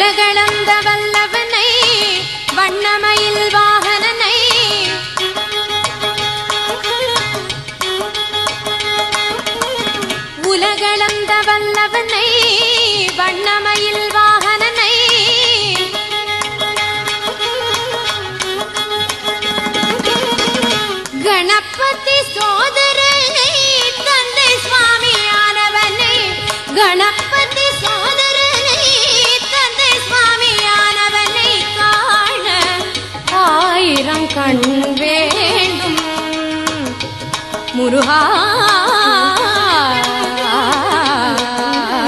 உலகளந்த வல்லவனை வண்ணமயில் வாகனனை உலகளந்த வல்லவனை வண்ணமயில் வாகனனை கணபதி சோதரனை தந்தை சுவாமியானவனை கணபதி சோதரனை தந்தை சுவாமியானவனை காண ஆயிரம் கண் வேண்டும் முருகா.